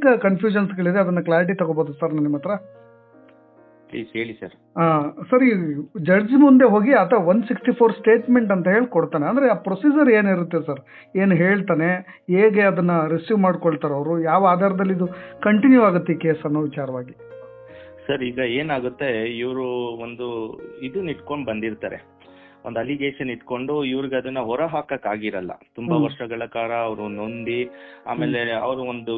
ಅನೇಕ ಕನ್ಫ್ಯೂಷನ್ಸ್ಗಳಿದೆ, ಅದನ್ನ ಕ್ಲಾರಿಟಿ ತಗೋಬಹುದು ಸರ್ ನಿಮ್ಮ ಹತ್ರ? ಪ್ಲೀಸ್ ಹೇಳಿ ಸರ್. ಸರ್, ಈ ಜಡ್ಜ್ ಮುಂದೆ ಹೋಗಿ ಆತ 164 ಸ್ಟೇಟ್ಮೆಂಟ್ ಅಂತ ಹೇಳಿ ಕೊಡ್ತಾನೆ. ಅಂದ್ರೆ ಆ ಪ್ರೊಸೀಜರ್ ಏನಿರುತ್ತೆ ಸರ್, ಏನು ಹೇಳ್ತಾನೆ, ಹೇಗೆ ಅದನ್ನ ರಿಸೀವ್ ಮಾಡ್ಕೊಳ್ತಾರೆ ಅವರು, ಯಾವ ಆಧಾರದಲ್ಲಿ ಇದು ಕಂಟಿನ್ಯೂ ಆಗುತ್ತೆ ಈ ಕೇಸ್ ಅನ್ನೋ ವಿಚಾರವಾಗಿ? ಸರ್, ಈಗ ಏನಾಗುತ್ತೆ, ಇವರು ಒಂದು ಇದನ್ನ ಇಟ್ಕೊಂಡು ಬಂದಿರ್ತಾರೆ, ಒಂದು ಅಲಿಗೇಷನ್ ಇಟ್ಕೊಂಡು ಇವ್ರಿಗೆ ಅದನ್ನ ಹೊರ ಹಾಕಕ್ ಆಗಿರಲ್ಲ. ತುಂಬಾ ವರ್ಷಗಳ ಕಾಲ ಅವರು ನೊಂದಿ, ಆಮೇಲೆ ಅವರು ಒಂದು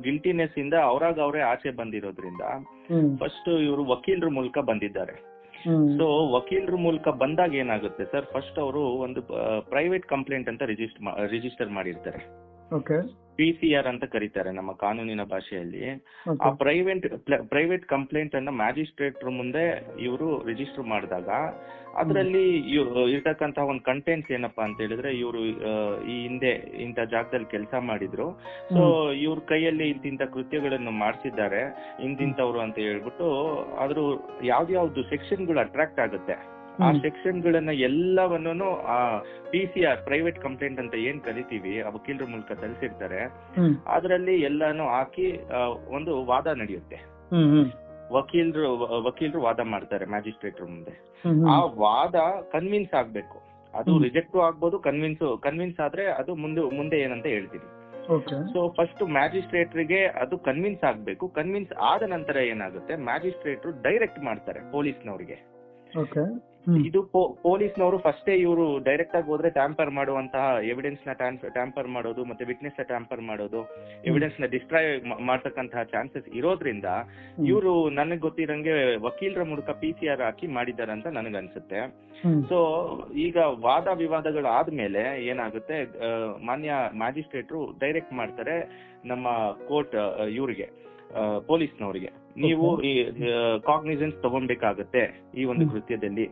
ಗಿಲ್ಟಿನೆಸ್ ಇಂದ ಅವ್ರಾಗ ಅವರೇ ಆಚೆ ಬಂದಿರೋದ್ರಿಂದ ಫಸ್ಟ್ ಇವರು ವಕೀಲರ ಮೂಲಕ ಬಂದಿದ್ದಾರೆ. ಸೊ ವಕೀಲರ ಮೂಲಕ ಬಂದಾಗ ಏನಾಗುತ್ತೆ ಸರ್, ಫಸ್ಟ್ ಅವರು ಒಂದು ಪ್ರೈವೇಟ್ ಕಂಪ್ಲೇಂಟ್ ಅಂತ ರಿಜಿಸ್ಟರ್ ಮಾಡಿರ್ತಾರೆ. PCR ಅಂತ ಕರೀತಾರೆ ನಮ್ಮ ಕಾನೂನಿನ ಭಾಷೆಯಲ್ಲಿ. ಆ ಪ್ರೈವೇಟ್ ಕಂಪ್ಲೇಂಟ್ ಅನ್ನ ಮ್ಯಾಜಿಸ್ಟ್ರೇಟ್ ಮುಂದೆ ಇವರು ರಿಜಿಸ್ಟರ್ ಮಾಡಿದಾಗ ಅದರಲ್ಲಿ ಇರ್ತಕ್ಕಂತ ಒಂದು ಕಂಟೆಂಟ್ಸ್ ಏನಪ್ಪಾ ಅಂತ ಹೇಳಿದ್ರೆ, ಇವರು ಈ ಹಿಂದೆ ಇಂಥ ಜಾಗದಲ್ಲಿ ಕೆಲಸ ಮಾಡಿದ್ರು, ಸೊ ಇವ್ರ ಕೈಯಲ್ಲಿ ಇಂತಿಂತ ಕೃತ್ಯಗಳನ್ನು ಮಾಡಿಸಿದ್ದಾರೆ ಇಂತಿಂತವ್ರು ಅಂತ ಹೇಳ್ಬಿಟ್ಟು ಅದ್ರ ಯಾವ್ದು ಸೆಕ್ಷನ್ಗಳು ಅಟ್ರಾಕ್ಟ್ ಆಗುತ್ತೆ, ಆ ಸೆಕ್ಷನ್ ಗಳನ್ನ ಎಲ್ಲವನ್ನೂ ಆ PCR ಪ್ರೈವೇಟ್ ಕಂಪ್ಲೇಂಟ್ ಅಂತ ಏನ್ ಕರಿತೀವಿ ಆ ವಕೀಲರ ಮೂಲಕ ತರಿಸಿರ್ತಾರೆ, ಅದರಲ್ಲಿ ಎಲ್ಲಾನು ಹಾಕಿ ಒಂದು ವಾದ ನಡೆಯುತ್ತೆ. ವಕೀಲರು ವಾದ ಮಾಡ್ತಾರೆ ಮ್ಯಾಜಿಸ್ಟ್ರೇಟ್ ಮುಂದೆ. ಆ ವಾದ ಕನ್ವಿನ್ಸ್ ಆಗ್ಬೇಕು, ಅದು ರಿಜೆಕ್ಟ್ ಆಗ್ಬೋದು, ಕನ್ವಿನ್ಸ್ ಆದ್ರೆ ಅದು ಮುಂದೆ ಏನಂತ ಹೇಳ್ತೀನಿ. ಸೊ ಫಸ್ಟ್ ಮ್ಯಾಜಿಸ್ಟ್ರೇಟ್ರಿಗೆ ಅದು ಕನ್ವಿನ್ಸ್ ಆಗ್ಬೇಕು. ಕನ್ವಿನ್ಸ್ ಆದ ನಂತರ ಏನಾಗುತ್ತೆ, ಮ್ಯಾಜಿಸ್ಟ್ರೇಟ್ ಡೈರೆಕ್ಟ್ ಮಾಡ್ತಾರೆ ಪೊಲೀಸ್ನವ್ರಿಗೆ. ಇದು ಪೊಲೀಸ್ನವರು ಫಸ್ಟೇ ಇವರು ಡೈರೆಕ್ಟ್ ಆಗಿ ಹೋದ್ರೆ ಟ್ಯಾಂಪರ್ ಮಾಡುವಂತಹ ಎವಿಡೆನ್ಸ್ ನ ಟ್ಯಾಂಪರ್ ಮಾಡೋದು, ಮತ್ತೆ ವಿಟ್ನೆಸ್ ನ ಟ್ಯಾಂಪರ್ ಮಾಡೋದು, ಎವಿಡೆನ್ಸ್ ನ ಡಿಸ್ಟ್ರಾಯ್ ಮಾಡ್ತಕ್ಕಂತಹ ಚಾನ್ಸಸ್ ಇರೋದ್ರಿಂದ ಇವರು ನನಗ್ ಗೊತ್ತಿರಂಗೆ ವಕೀಲರ ಮೂಲಕ PCR ಹಾಕಿ ಮಾಡಿದ್ದಾರೆ ಅಂತ ನನಗನ್ಸುತ್ತೆ. ಸೊ ಈಗ ವಾದ ವಿವಾದಗಳು ಆದ್ಮೇಲೆ ಏನಾಗುತ್ತೆ, ಮಾನ್ಯ ಮ್ಯಾಜಿಸ್ಟ್ರೇಟ್ರು ಡೈರೆಕ್ಟ್ ಮಾಡ್ತಾರೆ ನಮ್ಮ ಕೋರ್ಟ್ ಇವ್ರಿಗೆ, ಪೊಲೀಸ್ನವರಿಗೆ, ನೀವು ಈ ಕಾಗ್ನಿಸೆನ್ಸ್ ತಗೊಬೇಕಾಗತ್ತೆ ಈ ಒಂದು ಕೃತ್ಯದಲ್ಲಿ,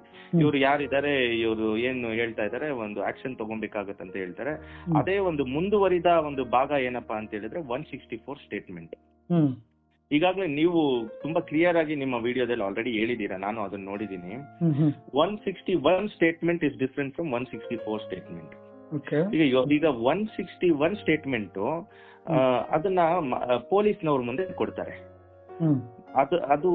ಇವ್ರು ಯಾರಿದ್ದಾರೆ, ಇವರು ಏನು ಹೇಳ್ತಾ ಇದಾರೆ, ಒಂದು ಆಕ್ಷನ್ ತಗೊಬೇಕಾಗತ್ತೆ ಅಂತ ಹೇಳ್ತಾರೆ. ಅದೇ ಒಂದು ಮುಂದುವರಿದ ಒಂದು ಭಾಗ ಏನಪ್ಪಾ ಅಂತ ಹೇಳಿದ್ರೆ 164 ಸ್ಟೇಟ್ಮೆಂಟ್. ಈಗಾಗಲೇ ನೀವು ತುಂಬಾ ಕ್ಲಿಯರ್ ಆಗಿ ನಿಮ್ಮ ವಿಡಿಯೋದಲ್ಲಿ ಆಲ್ರೆಡಿ ಹೇಳಿದೀರಾ, ನಾನು ಅದನ್ನ ನೋಡಿದೀನಿ. 161 statement is different from 164 statement. ಈಗ 161 ಸ್ಟೇಟ್ಮೆಂಟ್ ಅದನ್ನ ಪೊಲೀಸ್ನವ್ರ ಮುಂದೆ ಕೊಡ್ತಾರೆ. ಅದು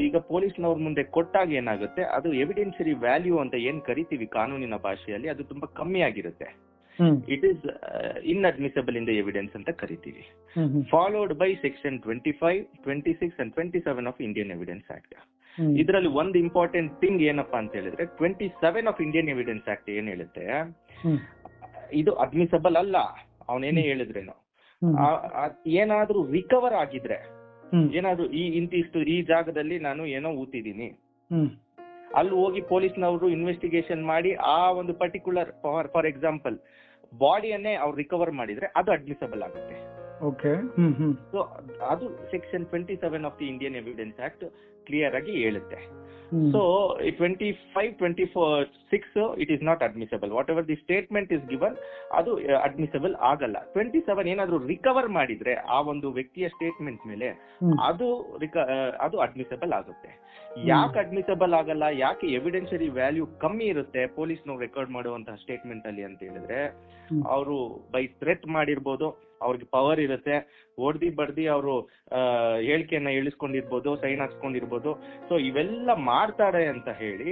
ಈಗ ಪೊಲೀಸ್ನವ್ರ ಮುಂದೆ ಕೊಟ್ಟಾಗ ಏನಾಗುತ್ತೆ, ಅದು ಎವಿಡೆನ್ಷರಿ ವ್ಯಾಲ್ಯೂ ಅಂತ ಏನ್ ಕರಿತೀವಿ ಕಾನೂನಿನ ಭಾಷೆಯಲ್ಲಿ, ಅದು ತುಂಬಾ ಕಮ್ಮಿ ಆಗಿರುತ್ತೆ. It is inadmissible in the evidence ಅಂತ ಕರಿತೀವಿ. Followed by section 25, 26 and 27 of Indian evidence act. ಇದರಲ್ಲಿ ಒಂದು ಇಂಪಾರ್ಟೆಂಟ್ ಥಿಂಗ್ ಏನಪ್ಪಾ ಅಂತ ಹೇಳಿದ್ರೆ, 27 ಆಫ್ ಇಂಡಿಯನ್ ಎವಿಡೆನ್ಸ್ ಆಕ್ಟ್ ಏನ್ ಹೇಳುತ್ತೆ, ಇದು ಅಡ್ಮಿಸಬಲ್ ಅಲ್ಲ ಅವನೇನೇ ಹೇಳಿದ್ರೇನು, ಏನಾದ್ರೂ ರಿಕವರ್ ಆಗಿದ್ರೆ, ಏನಾದ್ರು ಇಂತಿಷ್ಟು ಈ ಜಾಗದಲ್ಲಿ ನಾನು ಏನೋ ಊತಿದ್ದೀನಿ, ಅಲ್ಲಿ ಹೋಗಿ ಪೊಲೀಸ್ನವರು ಇನ್ವೆಸ್ಟಿಗೇಷನ್ ಮಾಡಿ ಆ ಒಂದು ಪರ್ಟಿಕ್ಯುಲರ್ ಫಾರ್ ಎಕ್ಸಾಂಪಲ್ ಬಾಡಿಯನ್ನೇ ಅವ್ರು ರಿಕವರ್ ಮಾಡಿದ್ರೆ ಅದು ಅಡ್ಮಿಸಬಲ್ ಆಗುತ್ತೆ. ಸೊ ಅದು section 27 of the Indian evidence act clear ಆಗಿ ಹೇಳುತ್ತೆ. So 25, 24, it is not admissible. What ever the statement is given ಅದು ಅಡ್ಮಿಸಬಲ್ ಆಗಲ್ಲ. 27 ಏನಾದ್ರೂ ರಿಕವರ್ ಮಾಡಿದ್ರೆ ಆ ಒಂದು ವ್ಯಕ್ತಿಯ ಸ್ಟೇಟ್ಮೆಂಟ್ ಮೇಲೆ ಅದು ಅಡ್ಮಿಸಬಲ್ ಆಗುತ್ತೆ. ಯಾಕೆ ಅಡ್ಮಿಸಬಲ್ ಆಗಲ್ಲ, ಯಾಕೆ ಎವಿಡೆನ್ಷರಿ ವ್ಯಾಲ್ಯೂ ಕಮ್ಮಿ ಇರುತ್ತೆ ಪೊಲೀಸ್ನವ್ರು ರೆಕಾರ್ಡ್ ಮಾಡುವಂತಹ ಸ್ಟೇಟ್ಮೆಂಟ್ ಅಲ್ಲಿ ಅಂತ ಹೇಳಿದ್ರೆ, ಅವರು ಬೈ ಥ್ರೆಟ್ ಮಾಡಿರ್ಬೋದು, ಅವ್ರಿಗೆ ಪವರ್ ಇರುತ್ತೆ, ಹೊಡ್ದಿ ಬಡ್ದಿ ಅವರು ಹೇಳಿಕೆಯನ್ನ ಇಳಿಸ್ಕೊಂಡಿರ್ಬೋದು, ಸೈನ್ ಹಾಕ್ಸ್ಕೊಂಡಿರ್ಬೋದು. ಸೊ ಇವೆಲ್ಲ ಮಾಡ್ತಾರೆ ಅಂತ ಹೇಳಿ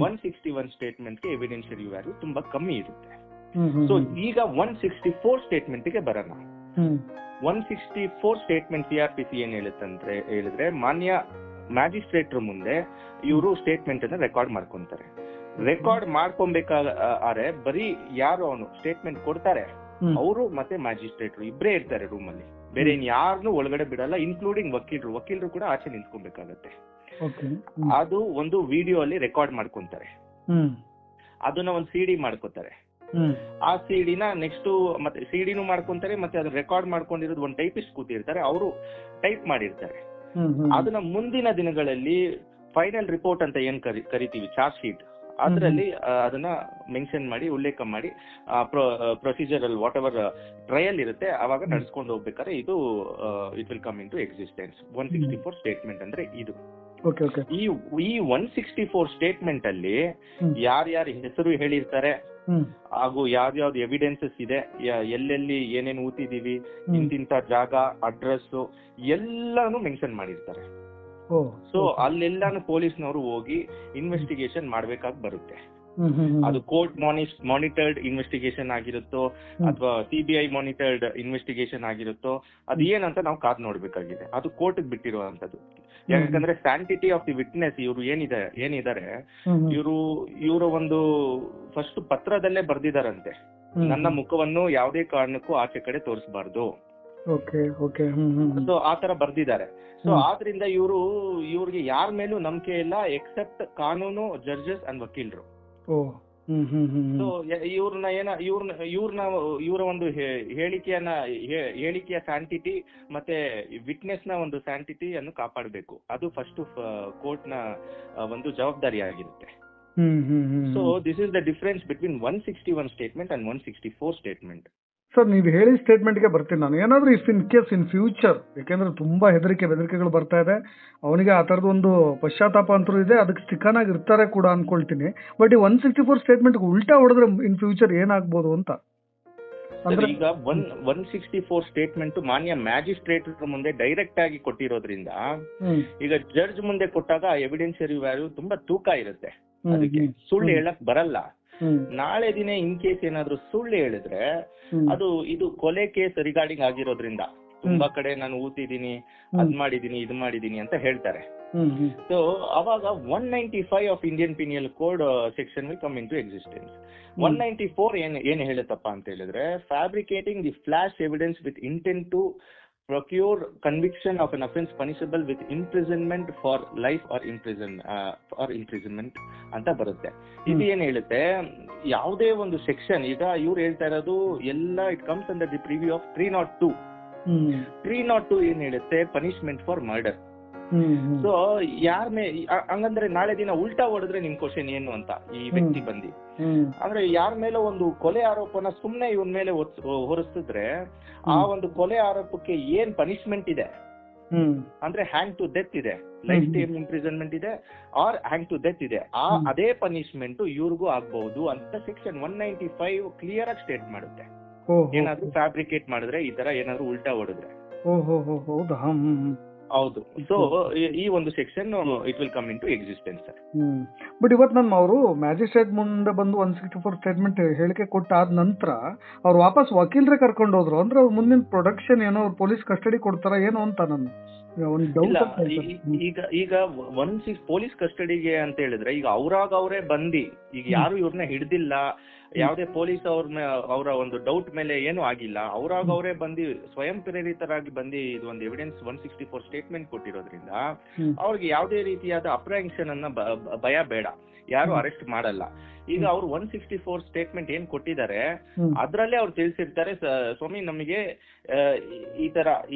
161 ಸ್ಟೇಟ್ಮೆಂಟ್ಗೆ ಎವಿಡೆನ್ಷರಿ ವ್ಯಾಲ್ಯೂ ತುಂಬಾ ಕಮ್ಮಿ ಇರುತ್ತೆ. ಸೊ ಈಗ 164 ಸ್ಟೇಟ್ಮೆಂಟ್ಗೆ ಬರೋಣ. 164 ಸ್ಟೇಟ್ಮೆಂಟ್ CRPC ಏನ್ ಹೇಳುತ್ತಂದ್ರೆ ಹೇಳಿದ್ರೆ, ಮಾನ್ಯ ಮ್ಯಾಜಿಸ್ಟ್ರೇಟ್ ಮುಂದೆ ಇವರು ಸ್ಟೇಟ್ಮೆಂಟ್ ಅನ್ನ ರೆಕಾರ್ಡ್ ಮಾಡ್ಕೊಂತಾರೆ. ರೆಕಾರ್ಡ್ ಮಾಡ್ಕೊಬೇಕಾದ್ರೆ ಬರೀ ಯಾರು ಅವನು ಸ್ಟೇಟ್ಮೆಂಟ್ ಕೊಡ್ತಾರೆ ಅವರು ಮತ್ತೆ ಮ್ಯಾಜಿಸ್ಟ್ರೇಟ್ ಇಬ್ಬರೇ ಇರ್ತಾರೆ ರೂಮ್ ಅಲ್ಲಿ, ಬೇರೆ ಯಾರನ್ನು ಒಳಗಡೆ ಬಿಡಲ್ಲ, ಇನ್ಕ್ಲೂಡಿಂಗ್ ವಕೀಲರು ಕೂಡ ಆಚೆ ನಿಂತ್ಕೊಬೇಕಾಗತ್ತೆ. ಅದು ಒಂದು ವಿಡಿಯೋ ಅಲ್ಲಿ ರೆಕಾರ್ಡ್ ಮಾಡ್ಕೊಂತಾರೆ, ಅದನ್ನ ಒಂದು CD ಮಾಡ್ಕೋತಾರೆ. ಆ ಸಿಡಿನ ನೆಕ್ಸ್ಟ್ ಮತ್ತೆ ಸಿಡಿನೂ ಮಾಡ್ಕೊಂತಾರೆ, ಮತ್ತೆ ಅದನ್ನ ರೆಕಾರ್ಡ್ ಮಾಡ್ಕೊಂಡಿರೋದು ಒಂದು ಟೈಪಿಸ್ಟ್ ಕೂತಿರ್ತಾರೆ, ಅವರು ಟೈಪ್ ಮಾಡಿರ್ತಾರೆ. ಅದನ್ನ ಮುಂದಿನ ದಿನಗಳಲ್ಲಿ ಫೈನಲ್ ರಿಪೋರ್ಟ್ ಅಂತ ಏನ್ ಕರಿತೀವಿ, ಚಾರ್ಜ್ ಶೀಟ್, ಅದರಲ್ಲಿ ಅದನ್ನ ಮೆನ್ಷನ್ ಮಾಡಿ ಉಲ್ಲೇಖ ಮಾಡಿ ಪ್ರೊಸೀಜರಲ್ ವಾಟ್ ಎವರ್ ಟ್ರಯಲ್ ಇರುತ್ತೆ ಅವಾಗ ನಡ್ಸ್ಕೊಂಡು ಹೋಗ್ಬೇಕಾದ್ರೆ ಇದು it will come into existence. 164 statement ಅಂದ್ರೆ ಇದು. ಈ 164 ಸ್ಟೇಟ್ಮೆಂಟ್ ಅಲ್ಲಿ ಯಾರ್ಯಾರ ಹೆಸರು ಹೇಳಿರ್ತಾರೆ, ಹಾಗೂ ಯಾವ್ಯಾವ್ದು ಎವಿಡೆನ್ಸಸ್ ಇದೆ, ಎಲ್ಲೆಲ್ಲಿ ಏನೇನು ಊತಿದೀವಿ, ಇಂತಿಂತ ಜಾಗ, ಅಡ್ರೆಸ್ ಎಲ್ಲಾನು ಮೆನ್ಷನ್ ಮಾಡಿರ್ತಾರೆ. ಸೊ ಅಲ್ಲೆಲ್ಲಾನು ಪೊಲೀಸ್ನವರು ಹೋಗಿ ಇನ್ವೆಸ್ಟಿಗೇಷನ್ ಮಾಡ್ಬೇಕಾಗಿ ಬರುತ್ತೆ. ಅದು ಕೋರ್ಟ್ ಮಾನಿಟರ್ಡ್ ಇನ್ವೆಸ್ಟಿಗೇಷನ್ ಆಗಿರುತ್ತೋ ಅಥವಾ CBI ಮಾನಿಟರ್ಡ್ ಇನ್ವೆಸ್ಟಿಗೇಷನ್ ಆಗಿರುತ್ತೋ ಅದು ಏನಂತ ನಾವು ಕಾದ್ ನೋಡ್ಬೇಕಾಗಿದೆ. ಅದು ಕೋರ್ಟ್ ಬಿಟ್ಟಿರುವಂತದ್ದು. ಯಾಕಂದ್ರೆ ಸ್ಯಾಂಟಿಟಿ ಆಫ್ ದಿ ವಿಟ್ನೆಸ್ ಇವರು ಏನಿದ್ದಾರೆ ಇವರು ಒಂದು ಫಸ್ಟ್ ಪತ್ರದಲ್ಲೇ ಬರ್ದಿದಾರಂತೆ, ನನ್ನ ಮುಖವನ್ನು ಯಾವುದೇ ಕಾರಣಕ್ಕೂ ಆಚೆ ಕಡೆ ತೋರಿಸಬಾರ್ದು. ಸೊ ಆತರ ಬರ್ದಿದ್ದಾರೆ. ಸೊ ಆದ್ರಿಂದ ಇವ್ರಿಗೆ ಯಾರ ಮೇಲೂ ನಂಬಿಕೆ ಇಲ್ಲ ಎಕ್ಸೆಪ್ಟ್ ಕಾನೂನು, ಜಡ್ಜಸ್ ಅಂಡ್ ವಕೀಲರು. ಸೊ ಇವರ ಒಂದು ಹೇಳಿಕೆಯ ಸ್ಯಾಂಟಿಟಿ ಮತ್ತೆ ವಿಟ್ನೆಸ್ ನ ಒಂದು ಸ್ಯಾಂಟಿಟಿ ಅನ್ನು ಕಾಪಾಡಬೇಕು. ಅದು ಫಸ್ಟ್ ಕೋರ್ಟ್ ನ ಒಂದು ಜವಾಬ್ದಾರಿ ಆಗಿರುತ್ತೆ. So this is the difference between 161 statement and 164 statement. Sir, ನೀವು ಹೇಳಿ ಸ್ಟೇಟ್ಮೆಂಟ್ಗೆ ಬರ್ತೀನಿ ನಾನು. ಏನಾದರೂ ಇನ್ ಫ್ಯೂಚರ್, ಯಾಕೆಂದ್ರೆ ತುಂಬಾ ಬೆದರಿಕೆಗಳು ಬರ್ತಾ ಇದೆ, ಅವನಿಗೆ ಆ ಥರದ್ದು ಒಂದು ಪಶ್ಚಾತ್ತಾಪ ಅಂತೂ ಇದೆ, ಅದಕ್ಕೆ ಸ್ಟಿಕನ್ ಆಗಿ ಇರ್ತಾರೆ ಕೂಡ ಅನ್ಕೊಳ್ತೀನಿ. ಬಟ್ ಈ 164 ಸ್ಟೇಟ್ಮೆಂಟ್ ಉಲ್ಟಾ ಹೊಡೆದ್ರೆ ಇನ್ ಫ್ಯೂಚರ್ ಏನಾಗ್ಬೋದು ಅಂತ. ಈಗ 164 ಸ್ಟೇಟ್ಮೆಂಟ್ ಮಾನ್ಯ ಮ್ಯಾಜಿಸ್ಟ್ರೇಟ್ ಮುಂದೆ ಡೈರೆಕ್ಟ್ ಆಗಿ ಕೊಟ್ಟಿರೋದ್ರಿಂದ ಈಗ ಜಡ್ಜ್ ಮುಂದೆ ಕೊಟ್ಟಾಗ ಎವಿಡೆನ್ಷಿಯರಿ ವ್ಯಾಲ್ಯೂ ತುಂಬಾ ತೂಕ ಇರುತ್ತೆ. ಅದಕ್ಕೆ ಸುಳ್ಳು ಹೇಳಕ್ ಬರಲ್ಲ. ನಾಳೆ ದಿನ ಇನ್ ಕೇಸ್ ಏನಾದ್ರು ಸುಳ್ಳು ಹೇಳಿದ್ರೆ ಇದು ಕೊಲೆ ಕೇಸ್ ರಿಗಾರ್ಡಿಂಗ್ ಆಗಿರೋದ್ರಿಂದ ತುಂಬಾ ಕಡೆ ನಾನು ಊತಿದೀನಿ, ಅದ್ ಮಾಡಿದೀನಿ, ಇದು ಮಾಡಿದೀನಿ ಅಂತ ಹೇಳ್ತಾರೆ. ಸೊ ಅವಾಗ 195 of Indian penal code section will come into existence. 194 ಏನ್ ಹೇಳುತ್ತಪ್ಪ ಅಂತ ಹೇಳಿದ್ರೆ, fabricating the false evidence with intent to procure conviction of an offence punishable with imprisonment for life or imprisonment ಅಂತ ಬರುತ್ತೆ. ಇದು ಏನ್ ಹೇಳುತ್ತೆ, ಯಾವುದೇ ಒಂದು ಸೆಕ್ಷನ್, ಈಗ ಇವ್ರು ಹೇಳ್ತಾ ಇರೋದು ಎಲ್ಲ it comes under the preview of 302. 302 ಏನ್ ಹೇಳುತ್ತೆ, ಪನಿಷ್ಮೆಂಟ್ ಫಾರ್ ಮರ್ಡರ್. ಸೊ ಹಂಗಂದ್ರೆ ನಾಳೆ ದಿನ ಉಲ್ಟಾ ಹೊಡೆದ್ರೆ ನಿಮ್ ಕ್ವಶನ್ ಏನು ಅಂತ ಈ ವ್ಯಕ್ತಿ ಬಂದಿ ಅಂದ್ರೆ ಯಾರ ಮೇಲೆ ಒಂದು ಕೊಲೆ ಆರೋಪನ ಸುಮ್ನೆ ಇವನ್ ಮೇಲೆ ಹೊರಿಸಿದ್ರೆ ಆ ಒಂದು ಕೊಲೆ ಆರೋಪಕ್ಕೆ ಏನ್ ಪನಿಷ್ಮೆಂಟ್ ಇದೆ ಅಂದ್ರೆ ಹ್ಯಾಂಗ್ ಟು ಡೆತ್ ಇದೆ, ಲೈಫ್ ಟೈಮ್ ಇಂಪ್ರಿಸನ್ಮೆಂಟ್ ಇದೆ, ಆರ್ ಹ್ಯಾಂಗ್ ಟು ಡೆತ್ ಇದೆ. ಅದೇ ಪನಿಷ್ಮೆಂಟ್ ಇವ್ರಿಗೂ ಆಗ್ಬಹುದು ಅಂತ ಸೆಕ್ಷನ್ 195 ಕ್ಲಿಯರ್ ಆಗಿ ಸ್ಟೇಟ್ ಮಾಡುತ್ತೆ. ಏನಾದ್ರೂ ಫ್ಯಾಬ್ರಿಕೇಟ್ ಮಾಡಿದ್ರೆ, ಈ ತರ ಏನಾದ್ರು ಉಲ್ಟಾ ಹೊಡೆದ್ರೆ. ಹೌದು. ಸೊ ಈ ಒಂದು section it will come into existence. But ಇವತ್ತು ಅವರು ಮ್ಯಾಜಿಸ್ಟ್ರೇಟ್ ಮುಂದೆ ಬಂದು 164 ಸ್ಟೇಟ್ಮೆಂಟ್ ಹೇಳಿಕೆ ಕೊಟ್ಟಾದ ನಂತರ ಅವ್ರು ವಾಪಸ್ ವಕೀಲರೇ ಕರ್ಕೊಂಡು ಹೋದ್ರು. ಅಂದ್ರೆ ಅವ್ರ ಮುಂದಿನ ಪ್ರೊಡಕ್ಷನ್ ಏನೋ ಪೊಲೀಸ್ ಕಸ್ಟಡಿ ಕೊಡ್ತಾರ ಏನೋ ಅಂತ ನನ್ನ ಒಂದು ಡೌಟ್. ಈಗ ಪೊಲೀಸ್ ಕಸ್ಟಡಿಗೆ ಅಂತ ಹೇಳಿದ್ರೆ ಈಗ ಅವರೇ ಬಂದಿ, ಈಗ ಯಾರು ಇವ್ರನ್ನ ಹಿಡ್ದಿಲ್ಲ, ಯಾವುದೇ ಪೊಲೀಸ್ ಅವರ ಒಂದು ಡೌಟ್ ಮೇಲೆ ಏನು ಆಗಿಲ್ಲ, ಅವರೇ ಬಂದು ಸ್ವಯಂ ಪ್ರೇರಿತರಾಗಿ ಬಂದು ಇದು ಒಂದು ಎವಿಡೆನ್ಸ್ 164 ಸ್ಟೇಟ್ಮೆಂಟ್ ಕೊಟ್ಟಿರೋದ್ರಿಂದ ಅವ್ರಿಗೆ ಯಾವುದೇ ರೀತಿಯಾದ ಅಪ್ರಹೆನ್ಷನ್ ಅನ್ನ ಭಯ ಬೇಡ, ಯಾರು ಅರೆಸ್ಟ್ ಮಾಡಲ್ಲ. ಈಗ ಅವ್ರು 164 ಸ್ಟೇಟ್ಮೆಂಟ್ ಏನ್ ಕೊಟ್ಟಿದ್ದಾರೆ ಅದ್ರಲ್ಲೇ ಅವ್ರು ತಿಳಿಸಿರ್ತಾರೆ, ಸ್ವಾಮಿ ನಮಗೆ ಈ ತರ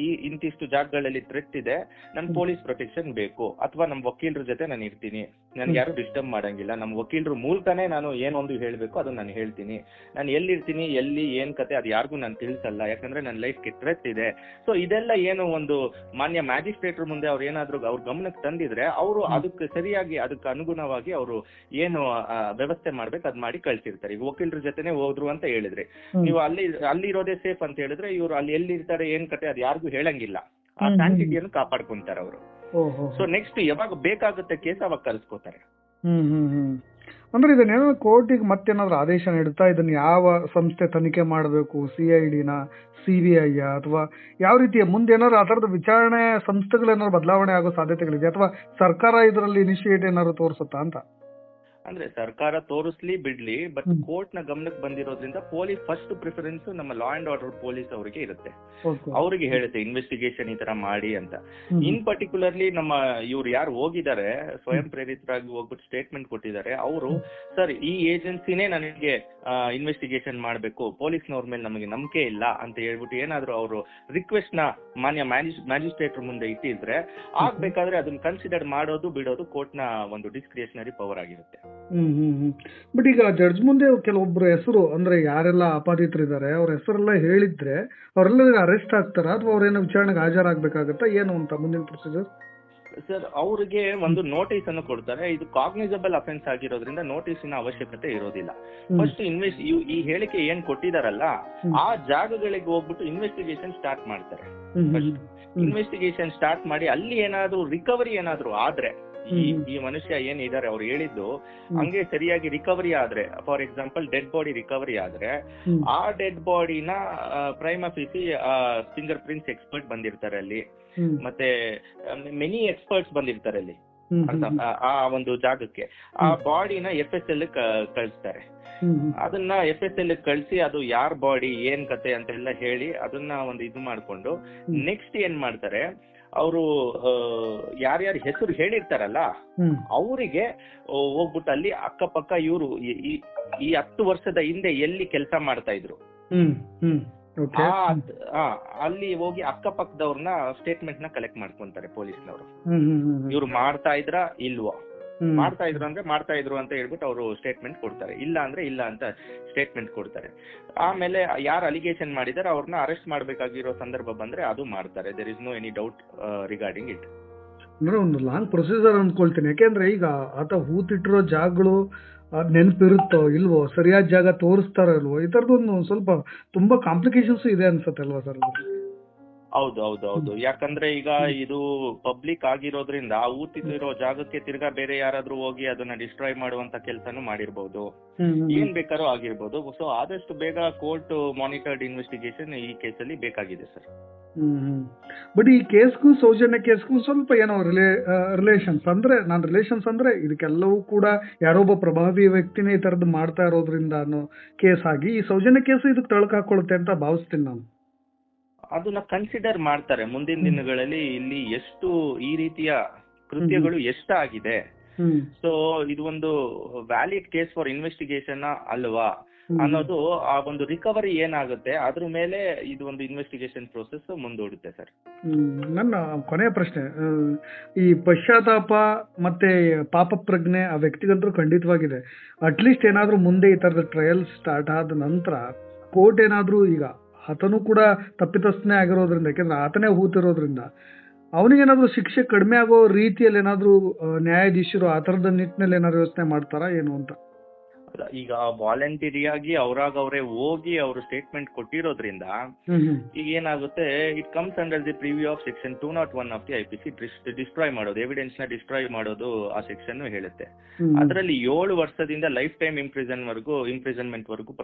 ಇಂತಿಷ್ಟು ಜಾಗಗಳಲ್ಲಿ ಥ್ರೆಟ್ ಇದೆ, ನನ್ ಪೊಲೀಸ್ ಪ್ರೊಟೆಕ್ಷನ್ ಬೇಕು, ಅಥವಾ ನಮ್ ವಕೀಲರ ಜೊತೆ ನಾನು ಇರ್ತೀನಿ, ನನ್ಗೆ ಯಾರು ಡಿಸ್ಟರ್ಬ್ ಮಾಡಂಗಿಲ್ಲ, ನಮ್ ವಕೀಲರ ಮೂಲಕನೇ ನಾನು ಏನೊಂದು ಹೇಳ್ಬೇಕು ಅದನ್ನ ನಾನು ಹೇಳ್ತೀನಿ, ನಾನು ಎಲ್ಲಿರ್ತೀನಿ, ಎಲ್ಲಿ ಏನ್ ಕತೆ ಅದು ಯಾರಿಗೂ ನಾನು ತಿಳಿಸಲ್ಲ, ಯಾಕಂದ್ರೆ ನನ್ನ ಲೈಫ್ಗೆ ಥ್ರೆಟ್ ಇದೆ. ಸೊ ಇದೆಲ್ಲ ಏನು ಒಂದು ಮಾನ್ಯ ಮ್ಯಾಜಿಸ್ಟ್ರೇಟರ್ ಮುಂದೆ ಅವ್ರು ಏನಾದ್ರು ಅವ್ರ ಗಮನಕ್ಕೆ ತಂದಿದ್ರೆ ಅವರು ಅದಕ್ಕೆ ಸರಿಯಾಗಿ ಅದಕ್ಕೆ ಅನುಗುಣವಾಗಿ ಅವರು ಏನು ವ್ಯವಸ್ಥೆ ಮಾಡ್ಬೇಕು ಅದ್ ಮಾಡಿ ಕಳ್ಸಿರ್ತಾರೆ. ಈಗ ವಕೀಲರ ಜೊತೆನೆ ಹೋದ್ರು ಅಂತ ಹೇಳಿದ್ರೆ, ನೀವು ಅಲ್ಲಿ ಇರೋದೇ ಸೇಫ್ ಅಂತ ಹೇಳಿದ್ರೆ ಇವ್ರು ಅಲ್ಲಿ ಎಲ್ಲಿರ್ತಾರೆ ಏನ್ ಕತೆ ಅದು ಯಾರಿಗೂ ಹೇಳಂಗಿಲ್ಲ, ಆ ಸ್ಯಾಂಟಿಟಿಯನ್ನು ಕಾಪಾಡ್ಕೊಂತಾರೆ ಅವರು. ಸೊ ನೆಕ್ಸ್ಟ್ ಯಾವಾಗ ಬೇಕಾಗುತ್ತೆ ಕೇಸ್ ಅವಾಗ ಕಳ್ಸ್ಕೊತಾರೆ. ಅಂದ್ರೆ ಇದನ್ನೇನೋ ಕೋರ್ಟಿಗೆ ಮತ್ತೇನಾದ್ರು ಆದೇಶ ನೀಡುತ್ತಾ, ಇದನ್ನ ಯಾವ ಸಂಸ್ಥೆ ತನಿಖೆ ಮಾಡಬೇಕು, CIDನ, CBI ಅಥವಾ ಯಾವ ರೀತಿಯ ಮುಂದೆ ಏನಾದ್ರು ಆ ಥರದ ವಿಚಾರಣೆ ಸಂಸ್ಥೆಗಳೇನಾದ್ರು ಬದಲಾವಣೆ ಆಗೋ ಸಾಧ್ಯತೆಗಳಿದೆ, ಅಥವಾ ಸರ್ಕಾರ ಇದರಲ್ಲಿ ಇನಿಷಿಯೇಟ್ ಏನಾದ್ರು ತೋರಿಸುತ್ತಾ ಅಂತ? ಅಂದ್ರೆ ಸರ್ಕಾರ ತೋರಿಸ್ಲಿ ಬಿಡ್ಲಿ, ಬಟ್ ಕೋರ್ಟ್ ನ ಗಮನಕ್ಕೆ ಬಂದಿರೋದ್ರಿಂದ ಪೊಲೀಸ್ ಫಸ್ಟ್ ಪ್ರಿಫರೆನ್ಸ್ ನಮ್ಮ ಲಾ ಅಂಡ್ ಆರ್ಡರ್ ಪೊಲೀಸ್ ಅವರಿಗೆ ಇರುತ್ತೆ. ಅವರಿಗೆ ಹೇಳುತ್ತೆ ಇನ್ವೆಸ್ಟಿಗೇಷನ್ ಈ ತರ ಮಾಡಿ ಅಂತ. ಇನ್ ಪರ್ಟಿಕ್ಯುಲರ್ಲಿ ನಮ್ಮ ಇವ್ರು ಯಾರು ಹೋಗಿದ್ದಾರೆ ಸ್ವಯಂ ಪ್ರೇರಿತರಾಗಿ ಹೋಗ್ಬಿಟ್ಟು ಸ್ಟೇಟ್ಮೆಂಟ್ ಕೊಟ್ಟಿದ್ದಾರೆ, ಅವರು ಸರ್ ಈ ಏಜೆನ್ಸಿನೇ ನನಗೆ ಇನ್ವೆಸ್ಟಿಗೇಷನ್ ಮಾಡ್ಬೇಕು, ಪೊಲೀಸ್ನವ್ರ ಮೇಲೆ ನಮಗೆ ನಂಬಿಕೆ ಇಲ್ಲ ಅಂತ ಹೇಳ್ಬಿಟ್ಟು ಏನಾದ್ರು ಅವರು ರಿಕ್ವೆಸ್ಟ್ ನ ಮಾನ್ಯ ಮ್ಯಾಜಿಸ್ಟ್ರೇಟರ್ ಮುಂದೆ ಇಟ್ಟಿದ್ರೆ ಆಗ್ಬೇಕಾದ್ರೆ ಅದನ್ನ ಕನ್ಸಿಡರ್ ಮಾಡೋದು ಬಿಡೋದು ಕೋರ್ಟ್ ನ ಒಂದು ಡಿಸ್ಕ್ರಿಷನರಿ ಪವರ್ ಆಗಿರುತ್ತೆ. ಬಟ್ ಈಗ ಜಡ್ಜ್ ಮುಂದೆ ಕೆಲವೊಬ್ರು ಹೆಸರು, ಅಂದ್ರೆ ಯಾರೆಲ್ಲ ಆಪಾದಿತರಿದ್ದಾರೆ ಅವ್ರ ಹೆಸರೆಲ್ಲ ಹೇಳಿದ್ರೆ ಅವರೆಲ್ಲ ಅರೆಸ್ಟ್ ಆಗ್ತಾರ ಅಥವಾ ಅವ್ರೇನೋ ವಿಚಾರಣೆಗೆ ಹಾಜರಾಗಬೇಕಾಗತ್ತಾ ಏನು ಅಂತ ಮುಂದಿನ ಪ್ರೊಸೀಜರ್? ಸರ್ ಅವ್ರಿಗೆ ಒಂದು ನೋಟಿಸ್ ಅನ್ನು ಕೊಡ್ತಾರೆ. ಇದು ಕಾಗ್ನಿಸಬಲ್ ಅಫೆನ್ಸ್ ಆಗಿರೋದ್ರಿಂದ ನೋಟಿಸಿನ ಅವಶ್ಯಕತೆ ಇರೋದಿಲ್ಲ. ಫಸ್ಟ್ ಈ ಹೇಳಿಕೆ ಏನ್ ಕೊಟ್ಟಿದಾರಲ್ಲ ಆ ಜಾಗಗಳಿಗೆ ಹೋಗ್ಬಿಟ್ಟು ಇನ್ವೆಸ್ಟಿಗೇಷನ್ ಸ್ಟಾರ್ಟ್ ಮಾಡ್ತಾರೆ. ಇನ್ವೆಸ್ಟಿಗೇಷನ್ ಸ್ಟಾರ್ಟ್ ಮಾಡಿ ಅಲ್ಲಿ ಏನಾದ್ರು ರಿಕವರಿ ಏನಾದ್ರು ಆದ್ರೆ ಈ ಮನುಷ್ಯ ಏನಿದ್ದಾರೆ ಅವ್ರು ಹೇಳಿದ್ದು ಹಂಗೆ ಸರಿಯಾಗಿ ರಿಕವರಿ ಆದ್ರೆ, for example dead body recovery ಆದ್ರೆ ಆ ಡೆಡ್ ಬಾಡಿನ ಪ್ರೈಮ್ ಆಫೀಸಿ ಫಿಂಗರ್ ಪ್ರಿಂಟ್ಸ್ ಎಕ್ಸ್ಪರ್ಟ್ ಬಂದಿರ್ತಾರೆ ಅಲ್ಲಿ, ಮತ್ತೆ ಮೆನಿ ಎಕ್ಸ್ಪರ್ಟ್ಸ್ ಬಂದಿರ್ತಾರೆ ಅಲ್ಲಿ ಆ ಒಂದು ಜಾಗಕ್ಕೆ. ಆ ಬಾಡಿನ FSL ಕಳಿಸ್ತಾರೆ. ಅದನ್ನ FSL ಕಳಿಸಿ ಅದು ಯಾರ್ ಬಾಡಿ ಏನ್ ಕತೆ ಅಂತೆಲ್ಲ ಹೇಳಿ ಅದನ್ನ ಒಂದು ಇದು ಮಾಡ್ಕೊಂಡು ನೆಕ್ಸ್ಟ್ ಏನ್ ಮಾಡ್ತಾರೆ, ಅವರು ಯಾರ್ಯಾರ ಹೆಸರು ಹೇಳಿರ್ತಾರಲ್ಲ ಅವರಿಗೆ ಹೋಗ್ಬಿಟ್ಟು ಅಲ್ಲಿ ಅಕ್ಕಪಕ್ಕ ಇವರು ಈ 10 ವರ್ಷದ ಹಿಂದೆ ಎಲ್ಲಿ ಕೆಲಸ ಮಾಡ್ತಾ ಇದ್ರು ಅಲ್ಲಿ ಹೋಗಿ ಅಕ್ಕಪಕ್ಕದವ್ರನ್ನ ಸ್ಟೇಟ್ಮೆಂಟ್ ನ ಕಲೆಕ್ಟ್ ಮಾಡ್ಕೊಂತಾರೆ ಪೊಲೀಸ್ನವರು. ಇವ್ರು ಮಾಡ್ತಾ ಇದ್ರ ಇಲ್ವೋ, ಮಾಡ್ತಾ ಇದ್ರು ಅಂದ್ರೆ ಮಾಡ್ತಾ ಇದ್ರು ಅಂತ ಹೇಳ್ಬಿಟ್ಟು ಅವರು ಸ್ಟೇಟ್ಮೆಂಟ್ ಕೊಡ್ತಾರೆ, ಇಲ್ಲ ಅಂದ್ರೆ ಇಲ್ಲ ಅಂತ ಸ್ಟೇಟ್ಮೆಂಟ್ ಕೊಡ್ತಾರೆ. ಆಮೇಲೆ ಯಾರು ಅಲಿಗೇಷನ್ ಮಾಡಿದಾರೆ ಅವ್ರನ್ನ ಅರೆಸ್ಟ್ ಮಾಡ್ಬೇಕಾಗಿರೋ ಸಂದರ್ಭ ಬಂದ್ರೆ ಅದು ಮಾಡ್ತಾರೆ. There is no any doubt regarding it. ಅಂದ್ರೆ ಒಂದು ಲಾಂಗ್ ಪ್ರೊಸೀಜರ್ ಅನ್ಕೊಳ್ತೀನಿ. ಯಾಕೆಂದ್ರೆ ಈಗ ಆತ ಹೂತಿಟ್ಟಿರೋ ಜಾಗಗಳು ನೆನಪಿರುತ್ತೋ ಇಲ್ವೋ, ಸರಿಯಾದ ಜಾಗ ತೋರಿಸ್ತಾರೋ ಇಲ್ವೋ, ಈ ತರದೊಂದು ಸ್ವಲ್ಪ ತುಂಬಾ ಕಾಂಪ್ಲಿಕೇಶನ್ಸ್ ಇದೆ ಅನ್ಸುತ್ತೆ ಅಲ್ವಾ ಸರ್? ಹೌದು. ಯಾಕಂದ್ರೆ ಈಗ ಇದು ಪಬ್ಲಿಕ್ ಆಗಿರೋದ್ರಿಂದ ಆ ಊತಿರೋ ಜಾಗಕ್ಕೆ ತಿರ್ಗಾ ಬೇರೆ ಯಾರಾದ್ರೂ ಹೋಗಿ ಅದನ್ನ ಡಿಸ್ಟ್ರಾಯ್ ಮಾಡುವಂತ ಕೆಲಸನೂ ಮಾಡಿರ್ಬೋದು, ಏನ್ ಬೇಕಾದ್ರೂ ಆಗಿರ್ಬೋದು. ಸೊ ಆದಷ್ಟು ಬೇಗ ಕೋರ್ಟ್ ಮಾನಿಟರ್ಡ್ ಇನ್ವೆಸ್ಟಿಗೇಷನ್ ಈ ಕೇಸಲ್ಲಿ ಬೇಕಾಗಿದೆ ಸರ್. ಬಟ್ ಈ ಕೇಸ್ಗೂ ಸೌಜನ್ಯ ಕೇಸ್ಗೂ ಸ್ವಲ್ಪ ಏನೋ ರಿಲೇಷನ್ಸ್ ಅಂದ್ರೆ ಇದಕ್ಕೆಲ್ಲವೂ ಕೂಡ ಯಾರೊಬ್ಬ ಪ್ರಭಾವಿ ವ್ಯಕ್ತಿನೇ ಈ ತರದ್ದು ಮಾಡ್ತಾ ಇರೋದ್ರಿಂದ ಅನ್ನೋ ಕೇಸ್ ಆಗಿ ಈ ಸೌಜನ್ಯ ಕೇಸ್ ಇದಕ್ಕೆ ತಳಕ ಹಾಕೊಳ್ಳುತ್ತೆ ಅಂತ ಭಾವಿಸ್ತೀನಿ ನಾನು. ಅದನ್ನ ಕನ್ಸಿಡರ್ ಮಾಡ್ತಾರೆ ಮುಂದಿನ ದಿನಗಳಲ್ಲಿ ಇಲ್ಲಿ ಎಷ್ಟು ಈ ರೀತಿಯ ಕೃತ್ಯಗಳು ಎಷ್ಟಾಗಿದೆ. ಸೊ ಇದು ಒಂದು ವ್ಯಾಲಿಡ್ ಕೇಸ್ ಫಾರ್ ಇನ್ವೆಸ್ಟಿಗೇಷನ್ ಅಲ್ವಾ ಅನ್ನೋದು ಆ ಒಂದು ರಿಕವರಿ ಏನಾಗುತ್ತೆ ಅದ್ರ ಮೇಲೆ ಇದು ಒಂದು ಇನ್ವೆಸ್ಟಿಗೇಷನ್ ಪ್ರೋಸೆಸ್ ಮುಂದೂಡುತ್ತೆ ಸರ್. ನನ್ನ ಕೊನೆಯ ಪ್ರಶ್ನೆ, ಈ ಪಶ್ಚಾತ್ತಾಪ ಮತ್ತೆ ಪಾಪ ಪ್ರಜ್ಞೆ ಆ ವ್ಯಕ್ತಿಗಂತೂ ಖಂಡಿತವಾಗಿದೆ. ಅಟ್ಲೀಸ್ಟ್ ಏನಾದ್ರೂ ಮುಂದೆ ಈ ತರದ ಟ್ರಯಲ್ ಸ್ಟಾರ್ಟ್ ಆದ ನಂತರ ಕೋರ್ಟ್ ಏನಾದ್ರೂ, ಈಗ ಆತನೂ ಕೂಡ ತಪ್ಪಿತಸ್ಥನೇ ಆಗಿರೋದ್ರಿಂದ, ಯಾಕೆಂದ್ರೆ ಆತನೇ ಹೂತಿರೋದ್ರಿಂದ ಅವನಿಗೇನಾದ್ರೂ ಶಿಕ್ಷೆ ಕಡಿಮೆ ಆಗೋ ರೀತಿಯಲ್ಲಿ ಏನಾದ್ರೂ ನ್ಯಾಯಾಧೀಶರು ಆ ತರದ ನಿಟ್ಟಿನಲ್ಲಿ ಏನಾದ್ರು ಯೋಚನೆ ಮಾಡ್ತಾರಾ ಏನು ಅಂತ? ಈಗ ವಾಲಂಟರಿಯಾಗಿ ಅವರೇ ಹೋಗಿ ಅವರು ಸ್ಟೇಟ್ಮೆಂಟ್ ಕೊಟ್ಟಿರೋದ್ರಿಂದ ಈಗ ಏನಾಗುತ್ತೆ, it comes under the preview of section 201 of the IPC. Destroy ಮಾಡೋದು, ಎವಿಡೆನ್ಸ್ ನ ಡಿಸ್ಟ್ರಾಯ್ ಮಾಡೋದು ಆ ಸೆಕ್ಷನ್ ಹೇಳುತ್ತೆ. ಅದರಲ್ಲಿ 7 ವರ್ಷದಿಂದ ಲೈಫ್ ಟೈಮ್ ಇಂಪ್ರಿಸನ್ಮೆಂಟ್ ವರೆಗೂ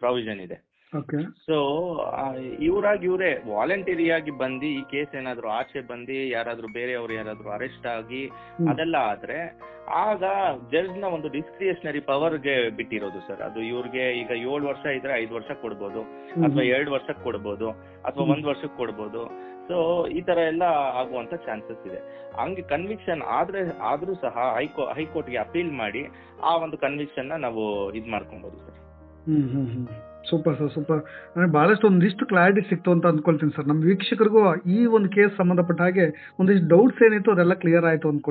ಪ್ರಾವಿಷನ್ ಇದೆ. ಸೊ ಇವರೇ ವಾಲಂಟರಿಯಾಗಿ ಬಂದು ಈ ಕೇಸ್ ಏನಾದ್ರು ಆಚೆ ಬಂದು ಯಾರಾದ್ರೂ ಬೇರೆಯವರು ಯಾರಾದ್ರೂ ಅರೆಸ್ಟ್ ಆಗಿ ಅದೆಲ್ಲ ಆದ್ರೆ ಆಗ ಜಡ್ಜ್ ನ ಒಂದು ಡಿಸ್ಕ್ರಿಯೇಷನರಿ ಪವರ್ಗೆ ಬಿಟ್ಟಿರೋದು ಸರ್. ಅದು ಇವ್ರಿಗೆ ಈಗ 7 ವರ್ಷ ಇದ್ರೆ 5 ವರ್ಷಕ್ಕೆ ಕೊಡ್ಬೋದು, ಅಥವಾ 2 ವರ್ಷಕ್ಕೆ ಕೊಡ್ಬೋದು, ಅಥವಾ 1 ವರ್ಷಕ್ಕೆ ಕೊಡ್ಬೋದು. ಸೊ ಈ ತರ ಎಲ್ಲ ಆಗುವಂತ ಚಾನ್ಸಸ್ ಇದೆ. ಹಂಗೆ ಕನ್ವಿಕ್ಷನ್ ಆದ್ರೂ ಸಹ ಹೈಕೋರ್ಟ್ಗೆ ಅಪೀಲ್ ಮಾಡಿ ಆ ಒಂದು ಕನ್ವಿಕ್ಷನ್ ನ ನಾವು ಇದ್ ಮಾಡ್ಕೊಬಹುದು ಸರ್. Super sir, super. ನನಗೆ ಬಹಳಷ್ಟು ಒಂದಿಷ್ಟು ಕ್ಲಾರಿಟಿ ಸಿಕ್ತು ಅಂತ ಅಂದ್ಕೊಳ್ತೀನಿ ಸರ್. ನಮ್ಮ ವೀಕ್ಷಕರಿಗೂ ಈ ಒಂದು ಕೇಸ್ ಸಂಬಂಧಪಟ್ಟ ಹಾಗೆ ಒಂದಿಷ್ಟು ಡೌಟ್ಸ್ ಏನಿತ್ತು ಅದೆಲ್ಲ ಕ್ಲಿಯರ್ ಆಯ್ತು ಅಂದ್ಕೊಳ್ತೀನಿ.